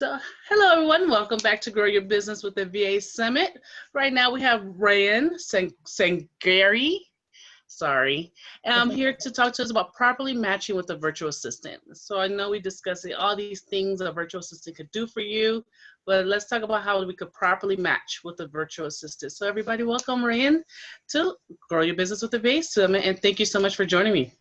So, hello everyone, welcome back to Grow Your Business with the VA Summit. Right now we have Sangari. Sorry, and I'm here to talk to us about properly matching with a virtual assistant. So I know we discussed all these things a virtual assistant could do for you, but let's talk about how we could properly match with a virtual assistant. So everybody, welcome Raewyn to Grow Your Business with the VA Summit, and thank you so much for joining me.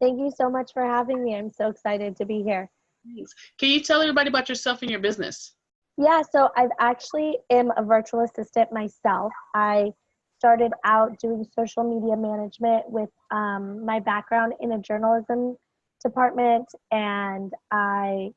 Thank you so much for having me. I'm so excited to be here. Thanks. Can you tell everybody about yourself and your business? Yeah, so I've actually am a virtual assistant myself. I started out doing social media management with my background in a journalism department, and I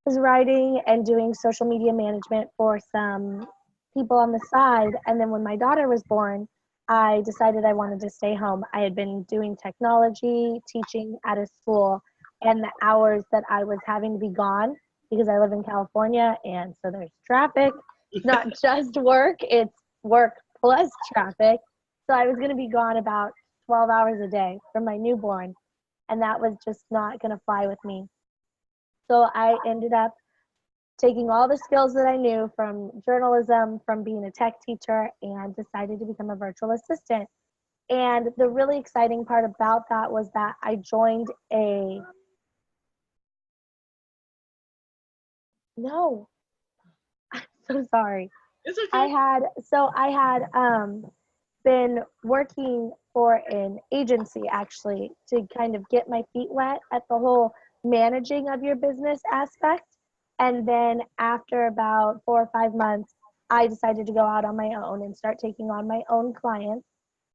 was writing and doing social media management for some people on the side. And then when my daughter was born, I decided I wanted to stay home. I had been doing technology, teaching at a school, and the hours that I was having to be gone because I live in California, and so there's traffic. It's not just work, it's work plus traffic. So I was going to be gone about 12 hours a day from my newborn, and that was just not going to fly with me. So I ended up taking all the skills that I knew from journalism, from being a tech teacher, and decided to become a virtual assistant. And the really exciting part about that was that I joined a no, I'm so sorry. It's okay. I had been working for an agency actually to kind of get my feet wet at the whole managing of your business aspect. And then after about 4 or 5 months, I decided to go out on my own and start taking on my own clients.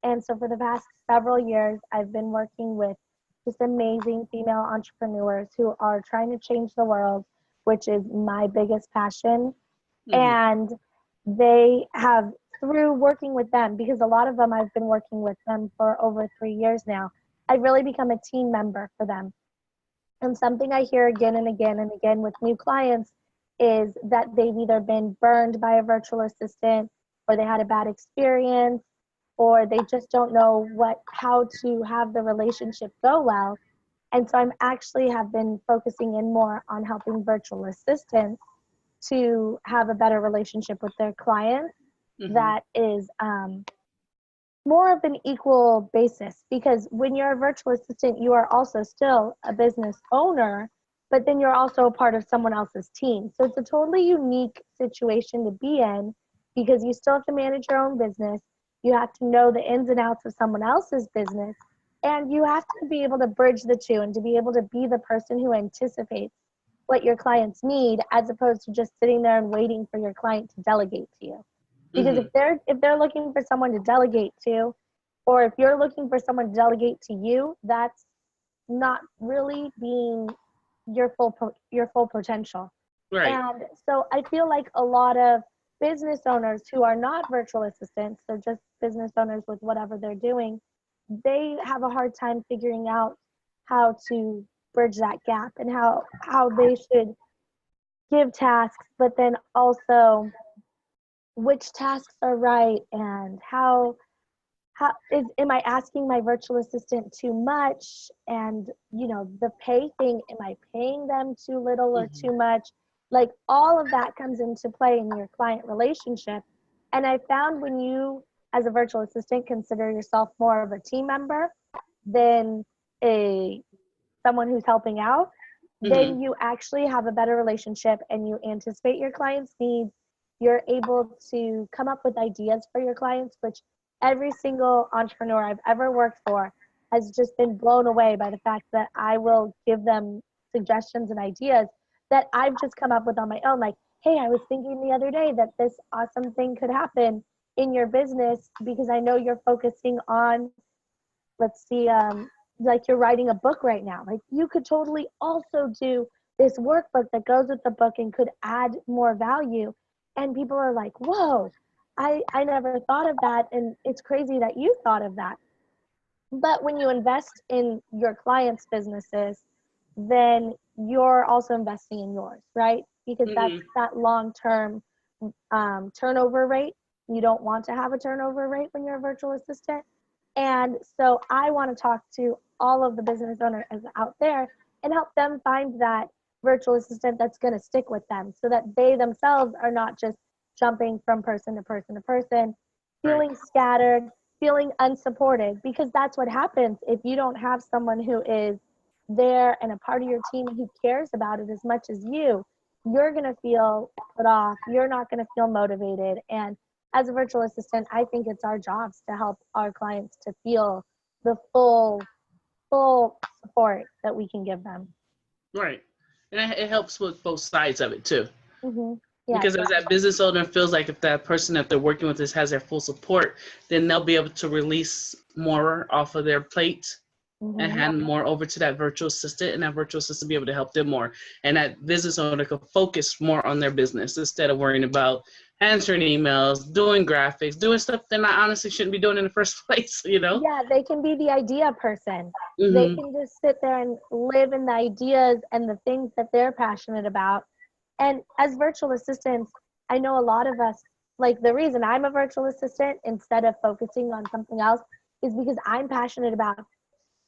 And so for the past several years, I've been working with just amazing female entrepreneurs who are trying to change the world, which is my biggest passion. Mhm. And they have, through working with them, because a lot of them I've been working with them for over 3 years now, I've really become a team member for them. And something I hear again and again and again with new clients is that they've either been burned by a virtual assistant, or they had a bad experience, or they just don't know how to have the relationship go well. And so I'm actually have been focusing in more on helping virtual assistants to have a better relationship with their clients Mhm. that is more of an equal basis, because when you're a virtual assistant, you are also still a business owner, but then you're also a part of someone else's team. So it's a totally unique situation to be in, because you still have to manage your own business. You have to know the ins and outs of someone else's business, and you have to be able to bridge the two and to be able to be the person who anticipates what your clients need, as opposed to just sitting there and waiting for your client to delegate to you. Because Mhm. if they're looking for someone to delegate to, or if you're looking for someone to delegate to you, that's not really being your full potential. Right. And so I feel like a lot of business owners who are not virtual assistants, they're just business owners with whatever they're doing, they have a hard time figuring out how to bridge that gap, and how they should give tasks, but then also which tasks are right, and how is am I asking my virtual assistant too much, and the pay thing, am I paying them too little or Mhm. too much? Like, all of that comes into play in your client relationship. And I found when you, as a virtual assistant, consider yourself more of a team member than a someone who's helping out, Mhm. then you actually have a better relationship and you anticipate your clients' needs. You're able to come up with ideas for your clients, which every single entrepreneur I've ever worked for has just been blown away by the fact that I will give them suggestions and ideas that I've just come up with on my own. Like, hey, I was thinking the other day that this awesome thing could happen in your business, because I know you're focusing on, let's see, like you're writing a book right now. Like, you could totally also do this workbook that goes with the book and could add more value. And people are like, whoa, I never thought of that. And it's crazy that you thought of that. But when you invest in your clients' businesses, then you're also investing in yours, right? Because that's Mhm. that long term turnover rate. You don't want to have a turnover rate when you're a virtual assistant. And so I want to talk to all of the business owners out there and help them find that virtual assistant that's going to stick with them, so that they themselves are not just jumping from person to person to person, Right. feeling scattered, feeling unsupported, because that's what happens if you don't have someone who is there and a part of your team who cares about it as much as you're going to feel put off. You're not going to feel motivated. And as a virtual assistant, I think it's our jobs to help our clients to feel the full support that we can give them. Right. And it helps with both sides of it too. Yeah, Because as that business owner feels like if that person that they're working with has their full support, then they'll be able to release more off of their plate and hand more over to that virtual assistant, and that virtual assistant be able to help them more. And that business owner could focus more on their business instead of worrying about answering emails, doing graphics, doing stuff they're not honestly shouldn't be doing in the first place, you know? Yeah, they can be the idea person. They Mm-hmm. can just sit there and live in the ideas and the things that they're passionate about. And as virtual assistants, I know a lot of us, like the reason I'm a virtual assistant instead of focusing on something else is because I'm passionate about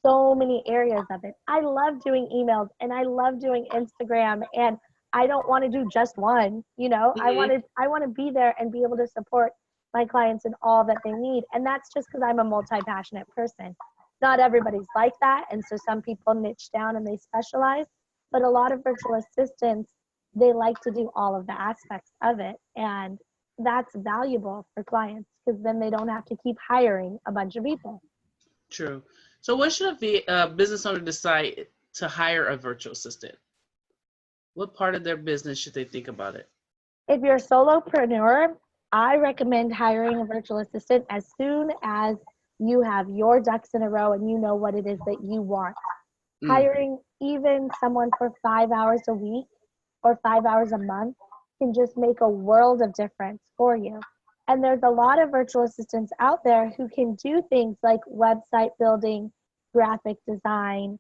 so many areas of it. I love doing emails and I love doing Instagram, and I don't want to do just one, you know. Mm-hmm. I want to be there and be able to support my clients in all that they need. And that's just because I'm a multi-passionate person. Not everybody's like that, and so some people niche down and they specialize, but a lot of virtual assistants, they like to do all of the aspects of it, and that's valuable for clients because then they don't have to keep hiring a bunch of people. True. So when should a business owner decide to hire a virtual assistant? What part of their business should they think about it? If you're a solopreneur, I recommend hiring a virtual assistant as soon as you have your ducks in a row and you know what it is that you want. Mm. Hiring even someone for 5 hours a week or 5 hours a month can just make a world of difference for you. And there's a lot of virtual assistants out there who can do things like website building, graphic design,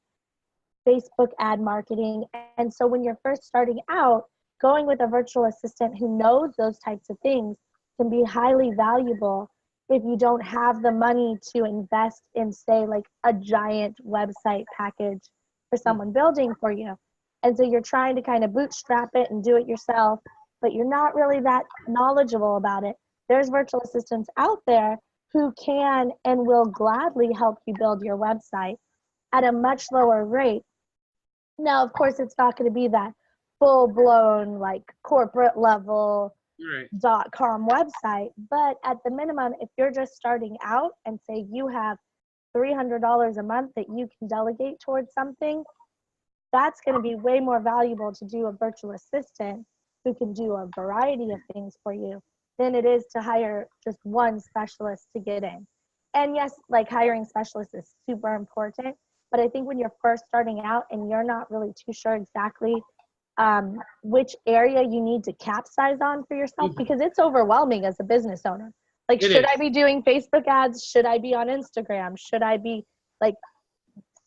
Facebook ad marketing. And so when you're first starting out, going with a virtual assistant who knows those types of things can be highly valuable if you don't have the money to invest in, say, like a giant website package for Mm. someone building for you. And so you're trying to kind of bootstrap it and do it yourself, but you're not really that knowledgeable about it. There's virtual assistants out there who can and will gladly help you build your website at a much lower rate. Now, of course, it's not going to be that full blown, like corporate level Right. .com website, but at the minimum, if you're just starting out and say you have $300 a month that you can delegate towards something, that's going to be way more valuable to do a virtual assistant who can do a variety of things for you than it is to hire just one specialist to get in. And yes, like hiring specialists is super important, but I think when you're first starting out and you're not really too sure exactly which area you need to capsize on for yourself, Mhm. because it's overwhelming as a business owner. Like, It should I is. be doing Facebook ads? Should I be on Instagram? Should I be like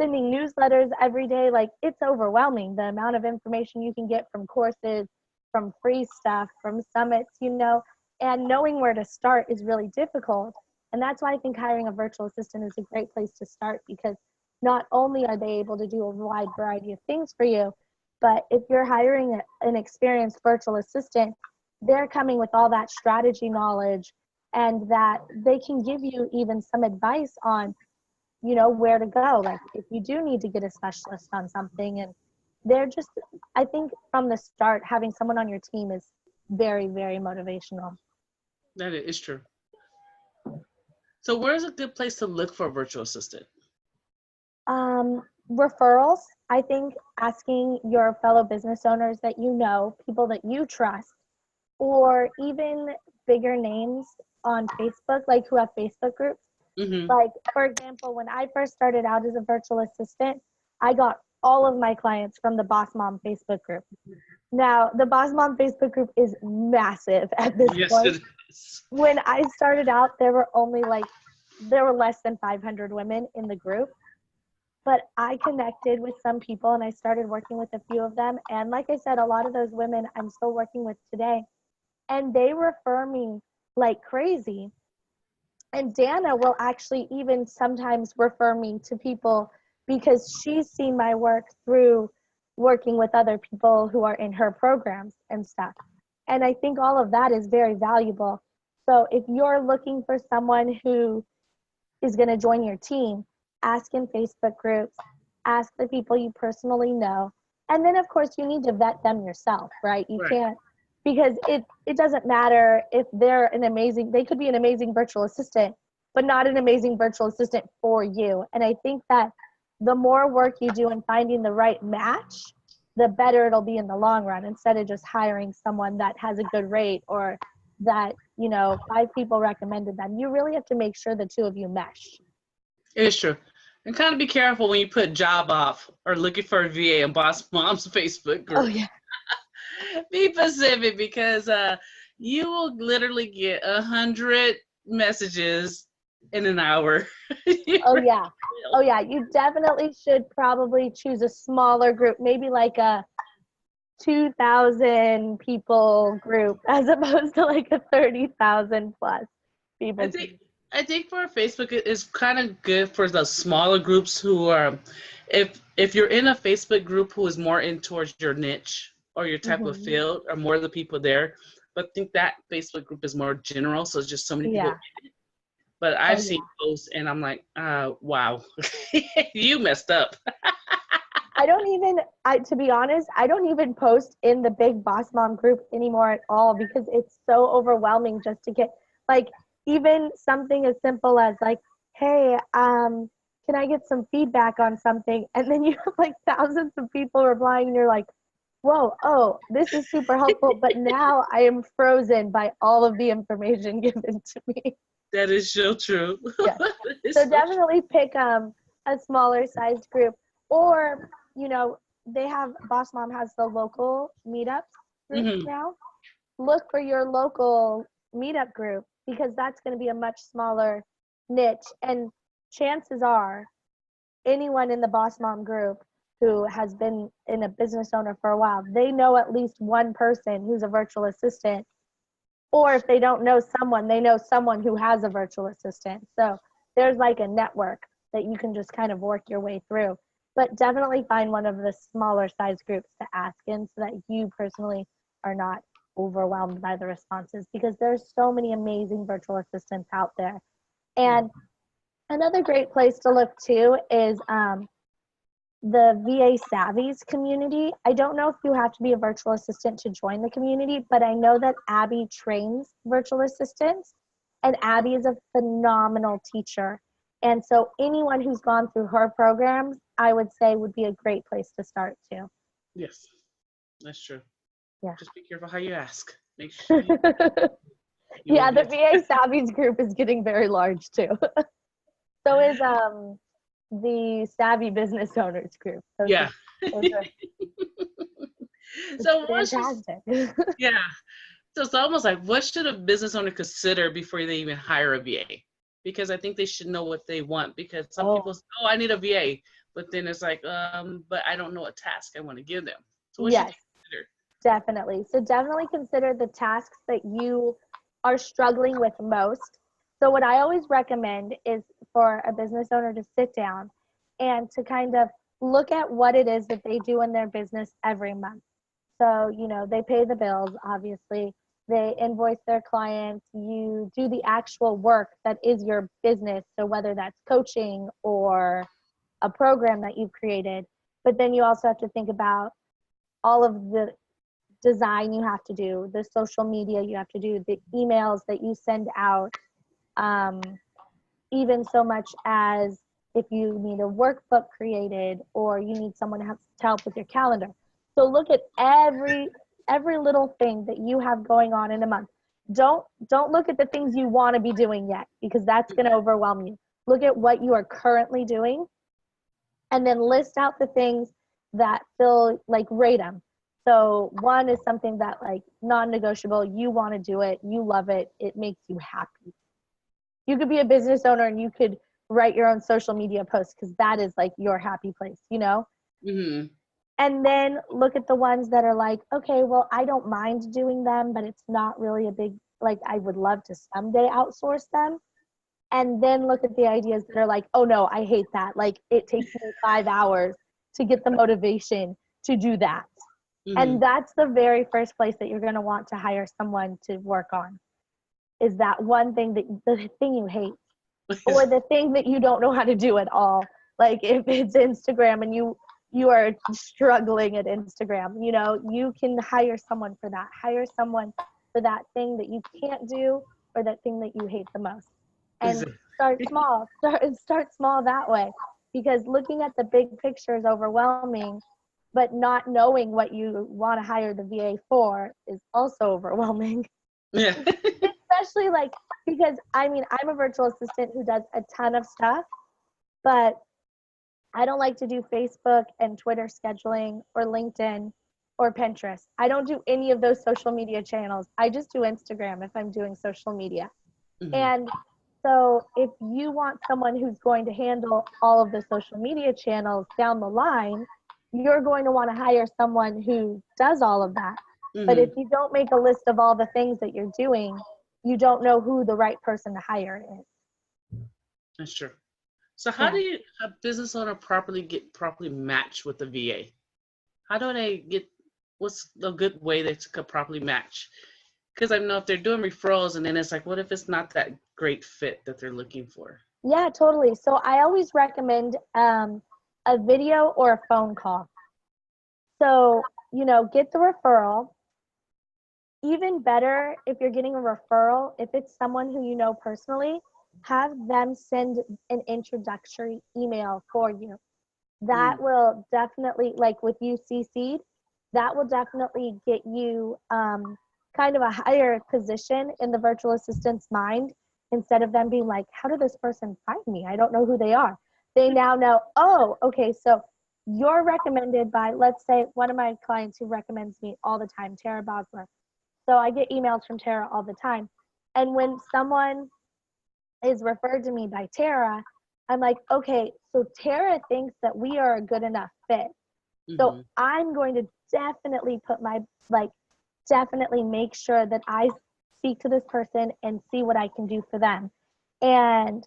sending newsletters every day? Like, it's overwhelming the amount of information you can get from courses, from free stuff, from summits, you know, and knowing where to start is really difficult. And that's why I think hiring a virtual assistant is a great place to start, because not only are they able to do a wide variety of things for you, but if you're hiring an experienced virtual assistant, they're coming with all that strategy knowledge, and that they can give you even some advice on, you know, where to go, like if you do need to get a specialist on something. And they're just, I think from the start, having someone on your team is very, very motivational. That is true. So where's a good place to look for a virtual assistant? Referrals, I think asking your fellow business owners that you know, people that you trust, or even bigger names on Facebook, like who have Facebook groups. Mm-hmm. Like, for example, when I first started out as a virtual assistant, I got all of my clients from the Boss Mom Facebook group. Now, the Boss Mom Facebook group is massive at this Yes, point. it is. When I started out, there were less than 500 women in the group, but I connected with some people and I started working with a few of them. And like I said, a lot of those women I'm still working with today, and they refer me like crazy. And Dana will actually even sometimes refer me to people because she's seen my work through working with other people who are in her programs and stuff. And I think all of that is very valuable. So if you're looking for someone who is going to join your team, ask in Facebook groups, ask the people you personally know. And then, of course, you need to vet them yourself, right? You can't, because it doesn't matter if they could be an amazing virtual assistant, but not an amazing virtual assistant for you. And I think that the more work you do in finding the right match, the better it'll be in the long run, instead of just hiring someone that has a good rate or that, 5 people recommended them. You really have to make sure the two of you mesh. It is true. And kind of be careful when you put job off or looking for a VA on Boss Mom's Facebook group. Oh, yeah. Be specific, because you will literally get 100 messages in an hour. Oh, yeah. Oh, yeah. You definitely should probably choose a smaller group, maybe like a 2,000 people group as opposed to like a 30,000 plus people. I think for Facebook, it's kind of good for the smaller groups who are, if you're in a Facebook group who is more in towards your niche or your type of field, or more of the people there. But I think that Facebook group is more general, so it's just so many people in it. But I've seen posts and I'm like, wow, you messed up. To be honest, I don't even post in the big Boss Mom group anymore at all, because it's so overwhelming just to get, like, even something as simple as like, hey, can I get some feedback on something? And then you have like thousands of people replying and you're like, whoa, oh, this is super helpful, but now I am frozen by all of the information given to me. That is so true. Yes. So definitely pick a smaller sized group, or, Boss Mom has the local meetup group now. Look for your local meetup group, because that's going to be a much smaller niche. And chances are anyone in the Boss Mom group who has been in a business owner for a while, they know at least one person who's a virtual assistant. Or if they don't know someone, they know someone who has a virtual assistant. So there's like a network that you can just kind of work your way through. But definitely find one of the smaller size groups to ask in, so that you personally are not overwhelmed by the responses, because there's so many amazing virtual assistants out there. And another great place to look too is the VA Savvies community. I don't know if you have to be a virtual assistant to join the community, but I know that Abby trains virtual assistants, and Abby is a phenomenal teacher. And so anyone who's gone through her programs, I would say would be a great place to start too. Yes, that's true. Yeah. Just be careful how you ask. Make sure yeah, the VA Savvies group is getting very large too. So is the Savvy Business Owners group. So fantastic. Yeah. So it's almost like, what should a business owner consider before they even hire a VA? Because I think they should know what they want, because some people say, I need a VA. But then it's like, but I don't know what task I want to give them. So what should you consider? Definitely. So definitely consider the tasks that you are struggling with most. So what I always recommend is for a business owner to sit down and to kind of look at what it is that they do in their business every month. So, they pay the bills, obviously. They invoice their clients. You do the actual work that is your business. So whether that's coaching or a program that you've created, but then you also have to think about all of the design you have to do, the social media you have to do, the emails that you send out, even so much as if you need a workbook created or you need someone to help with your calendar. So look at every little thing that you have going on in a month. Don't look at the things you want to be doing yet, because that's going to overwhelm you. Look at what you are currently doing, and then list out the things that feel like, rate them. So 1 is something that, like, non-negotiable, you want to do it, you love it, it makes you happy. You could be a business owner and you could write your own social media posts, because that is like your happy place, Mm-hmm. And then look at the ones that are like, okay, well, I don't mind doing them, but it's not really a big, like, I would love to someday outsource them. And then look at the ideas that are like, oh no, I hate that. Like, it takes me 5 hours to get the motivation to do that. And that's the very first place that you're going to want to hire someone to work on, is that one thing, that the thing you hate or the thing that you don't know how to do at all. Like if it's Instagram and you are struggling at Instagram, you know, you can hire someone for that. Hire someone for that thing that you can't do or that thing that you hate the most. And start small. Start small that way, because looking at the big picture is overwhelming, but not knowing what you want to hire the VA for is also overwhelming. Yeah. Especially like, because I mean, I'm a virtual assistant who does a ton of stuff, but I don't like to do Facebook and Twitter scheduling or LinkedIn or Pinterest. I don't do any of those social media channels. I just do Instagram if I'm doing social media. And so if you want someone who's going to handle all of the social media channels down the line, you're going to want to hire someone who does all of that. But if you don't make a list of all the things that you're doing, you don't know who the right person to hire is. That's true. So how do you, a business owner get properly matched with the VA? How do they get, what's a good way they could properly match? Because I know if they're doing referrals and then it's like, what if it's not that great fit that they're looking for? Yeah, totally. So I always recommend a video or a phone call. So, you know, get the referral. Even better, if you're getting a referral, if it's someone who you know personally, have them send an introductory email for you. That will definitely, like with you CC'd, that will definitely get you kind of a higher position in the virtual assistant's mind, instead of them being like, how did this person find me? I don't know who they are. They now know, oh, okay, so you're recommended by, let's say, one of my clients who recommends me all the time, Tara Bosler. So I get emails from Tara all the time. And when someone is referred to me by Tara, I'm like, okay, so Tara thinks that we are a good enough fit. So I'm going to definitely definitely make sure that I speak to this person and see what I can do for them. And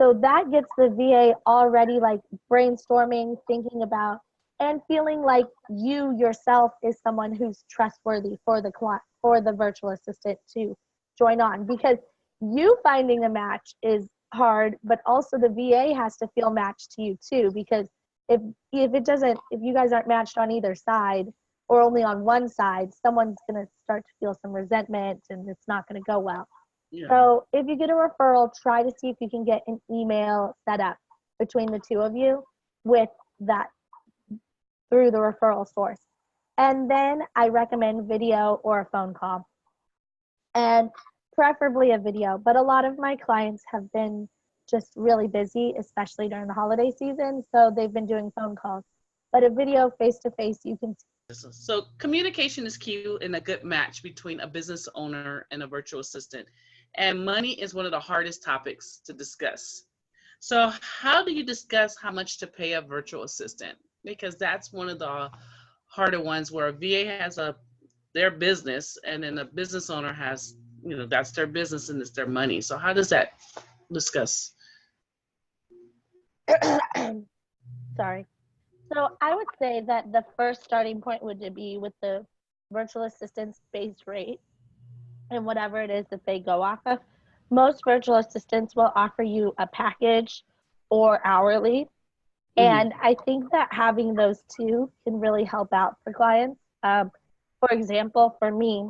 so that gets the VA already like brainstorming, thinking about, and feeling like you yourself is someone who's trustworthy for the client, for the virtual assistant to join on. Because you finding a match is hard, but also the VA has to feel matched to you too, because if you guys aren't matched on either side or only on one side, someone's going to start to feel some resentment and it's not going to go well. Yeah. So if you get a referral, try to see if you can get an email set up between the two of you with that through the referral source. And then I recommend video or a phone call, and preferably a video. But a lot of my clients have been just really busy, especially during the holiday season, so they've been doing phone calls. But a video face-to-face, you can. So communication is key in a good match between a business owner and a virtual assistant. And money is one of the hardest topics to discuss. So how do you discuss how much to pay a virtual assistant? Because that's one of the harder ones, where a VA has their business and then a business owner has, you know, that's their business and it's their money. So how does that discuss? Sorry. So I would say that the first starting point would be with the virtual assistant's base rate and whatever it is that they go off of. Most virtual assistants will offer you a package or hourly. And I think that having those two can really help out for clients. For example, for me,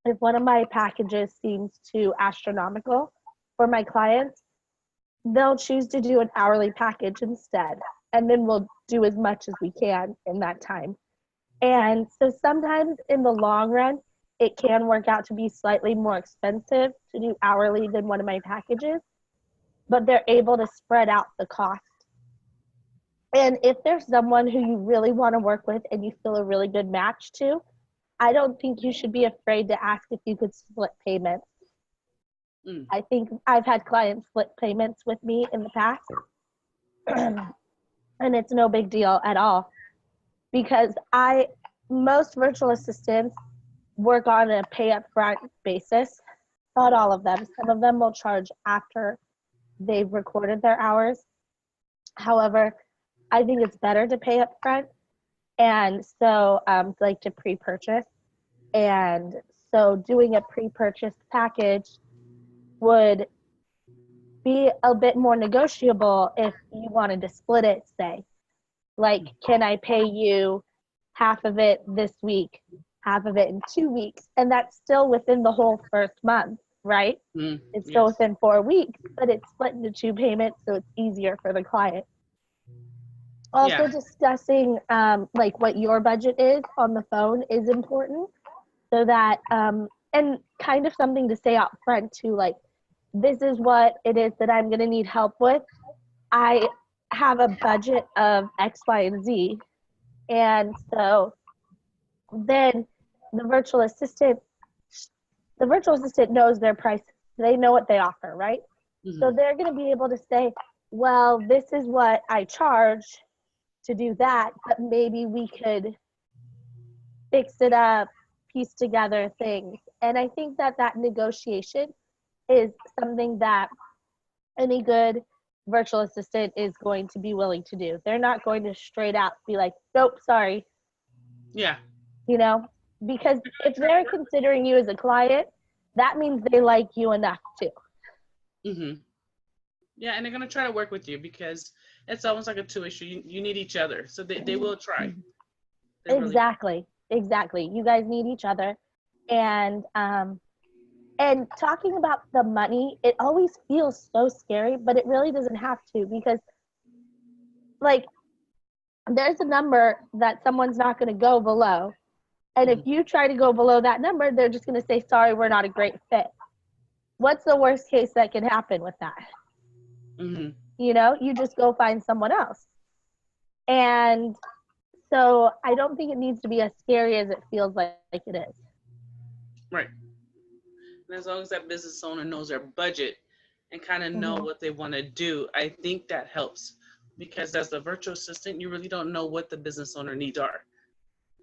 if one of my packages seems too astronomical for my clients, they'll choose to do an hourly package instead. And then we'll do as much as we can in that time. And so sometimes in the long run, it can work out to be slightly more expensive to do hourly than one of my packages, but they're able to spread out the cost. And if there's someone who you really want to work with and you feel a really good match to, I don't think you should be afraid to ask if you could split payments. I think I've had clients split payments with me in the past. And it's no big deal at all, because most virtual assistants work on a pay up front basis. Not all of them. Some of them will charge after they've recorded their hours. However, I think it's better to pay up front And so like to pre-purchase. And so doing a pre-purchase package would be a bit more negotiable if you wanted to split it, say. Like, can I pay you half of it this week, half of it in 2 weeks? And that's still within the whole first month, right? It's still Yes. within 4 weeks, but it's split into 2 payments, so it's easier for the client. Also, Yeah. discussing like what your budget is on the phone is important, so that and kind of something to say out front too, like, this is what it is that I'm going to need help with. I have a budget of X, Y, and Z. And so then the virtual assistant, the virtual assistant knows their price. They know what they offer, right? So Hmm. they're going to be able to say, well, this is what I charge to do that, but maybe we could fix it up, piece together things. And I think that that negotiation is something that any good virtual assistant is going to be willing to do. They're not going to straight out be like, nope, sorry, Yeah. you know, because if Try to they're work considering you as a client, that means they like you enough too. with. Yeah, and they're gonna try to work with you because it's almost like a two issue. You need each other, so they will try. They really. Exactly. Exactly. You guys need each other. And talking about the money, it always feels so scary, but it really doesn't have to, because like there's a number that someone's not going to go below. And if Mhm. you try to go below that number, they're just going to say, sorry, we're not a great fit. What's the worst case that can happen with that? Mhm. You know, you just go find someone else. And so I don't think it needs to be as scary as it feels like it is. Right. And as long as that business owner knows their budget and kind of know Mm-hmm. what they want to do, I think that helps. Because as the virtual assistant, you really don't know what the business owner needs are.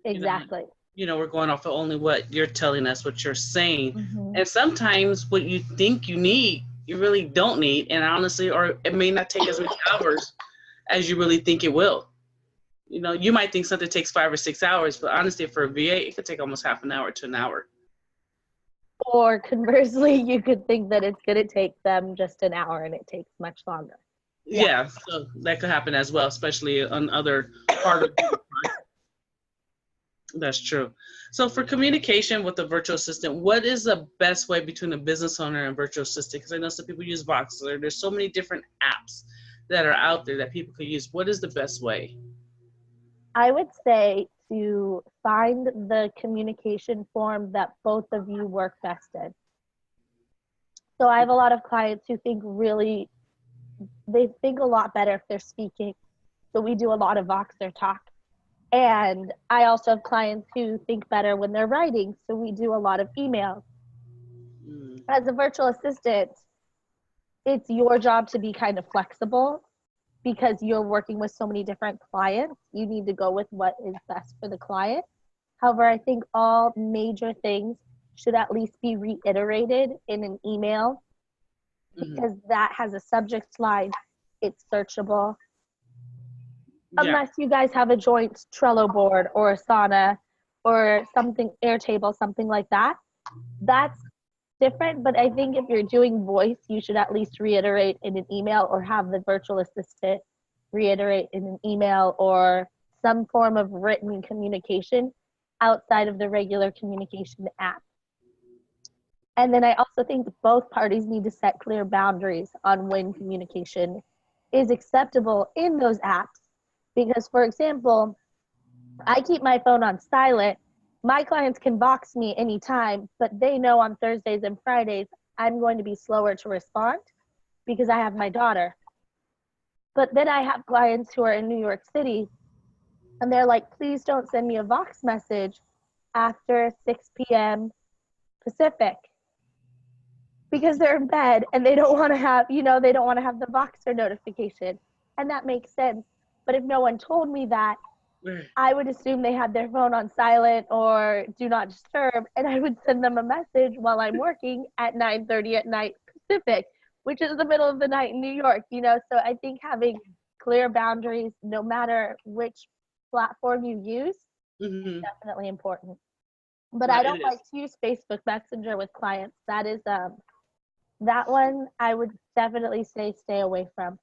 You know, Exactly. we're going off of only what you're telling us, what you're saying. Mm-hmm. And sometimes what you think you need, you really don't need. And honestly, or it may not take as many hours as you really think it will. You might think something takes 5 or 6 hours, but honestly, for a VA, it could take almost half an hour to an hour. Or conversely, you could think that it's going to take them just an hour and it takes much longer. Yeah. Yeah, so that could happen as well, especially on other harder. That's true. So for communication with the virtual assistant, what is the best way between a business owner and virtual assistant? Because I know some people use Voxer. There's so many different apps that are out there that people could use. What is the best way? I would say to find the communication form that both of you work best in. So I have a lot of clients who they think a lot better if they're speaking. So we do a lot of Voxer talk. And I also have clients who think better when they're writing. So we do a lot of emails. Mm, As a virtual assistant, it's your job to be kind of flexible, because you're working with so many different clients. You need to go with what is best for the client. However, I think all major things should at least be reiterated in an email, mhm. because that has a subject line. It's searchable. Yeah. Unless you guys have a joint Trello board or Asana or something, Airtable, something like that. That's different. But I think if you're doing voice, you should at least reiterate in an email, or have the virtual assistant reiterate in an email, or some form of written communication outside of the regular communication app. And then I also think both parties need to set clear boundaries on when communication is acceptable in those apps. Because, for example, I keep my phone on silent. My clients can box me anytime, but they know on Thursdays and Fridays I'm going to be slower to respond because I have my daughter. But then I have clients who are in New York City, and they're like, please don't send me a Vox message after 6 p.m. Pacific, because they're in bed and they don't want to have, they don't want to have the Voxer notification. And that makes sense. But if no one told me that, I would assume they had their phone on silent or do not disturb, and I would send them a message while I'm working at 9:30 at night Pacific, which is the middle of the night in New York. So I think having clear boundaries, no matter which platform you use, definitely important. But I don't like to use Facebook Messenger with clients. That is that one I would definitely say stay away from.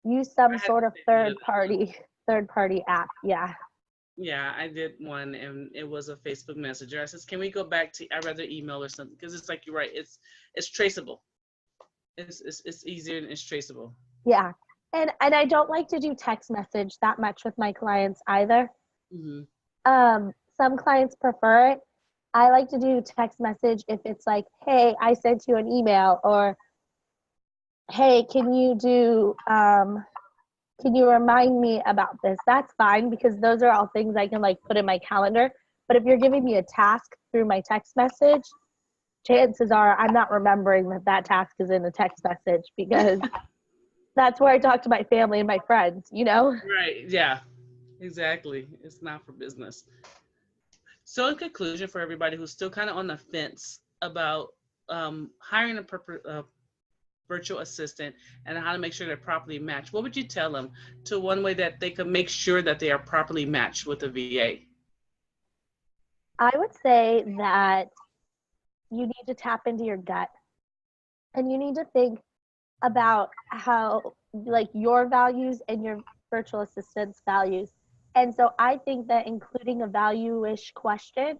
Use some sort of third party app. Yeah. Yeah, I did one, and it was a Facebook Messenger. I says, "Can we go back to? I'd rather email or something because it's like you're right. It's traceable. It's easier and it's traceable." Yeah, and I don't like to do text message that much with my clients either. Some clients prefer it. I like to do text message if it's like, "Hey, I sent you an email," or "Hey, can you remind me about this?" That's fine because those are all things I can like put in my calendar. But if you're giving me a task through my text message, chances are I'm not remembering that task is in the text message because that's where I talk to my family and my friends, you know? Right. Yeah. Exactly. It's not for business. So, in conclusion, for everybody who's still kind of on the fence about hiring a virtual assistant and how to make sure they're properly matched, what would you tell them to one way that they can make sure that they are properly matched with a VA? I would say that you need to tap into your gut and you need to think about how like your values and your virtual assistant's values. And so I think that including a value-ish question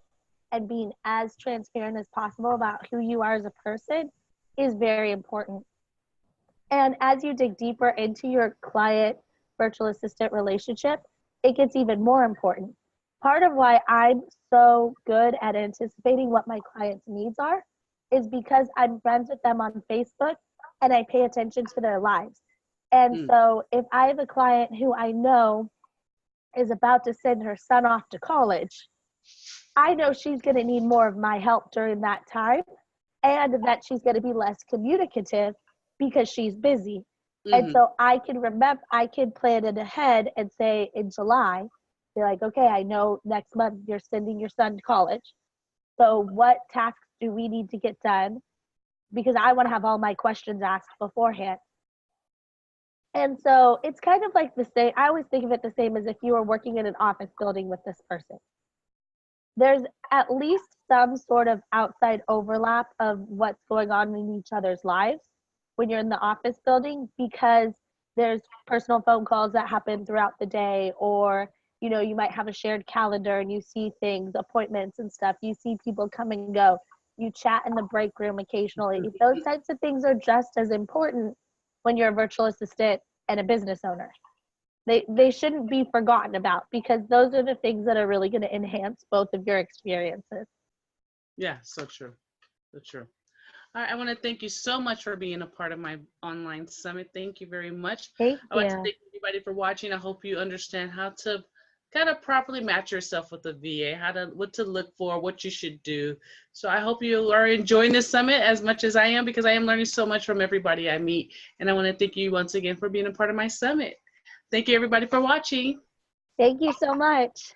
and being as transparent as possible about who you are as a person is very important. And as you dig deeper into your client virtual assistant relationship, it gets even more important. Part of why I'm so good at anticipating what my clients' needs are is because I'm friends with them on Facebook and I pay attention to their lives. And so if I have a client who I know is about to send her son off to college, I know she's going to need more of my help during that time and that she's going to be less communicative because she's busy. And so I can plan it ahead and say in July, be like, okay, I know next month you're sending your son to college. So what tasks do we need to get done? Because I want to have all my questions asked beforehand. And so it's kind of like the same. I always think of it the same as if you were working in an office building with this person. There's at least some sort of outside overlap of what's going on in each other's lives when you're in the office building because there's personal phone calls that happen throughout the day, or you know, you might have a shared calendar and you see things, appointments and stuff. You see people come and go. You chat in the break room occasionally. Those types of things are just as important when you're a virtual assistant and a business owner. They shouldn't be forgotten about because those are the things that are really going to enhance both of your experiences. Yeah, so true. So true. All right, I want to thank you so much for being a part of my online summit. Thank you very much. Thank I want you. to thank everybody for watching. I hope you understand how to kind of properly match yourself with the VA, what to look for, what you should do. So I hope you are enjoying this summit as much as I am because I am learning so much from everybody I meet. And I want to thank you once again for being a part of my summit. Thank you everybody for watching. Thank you so much.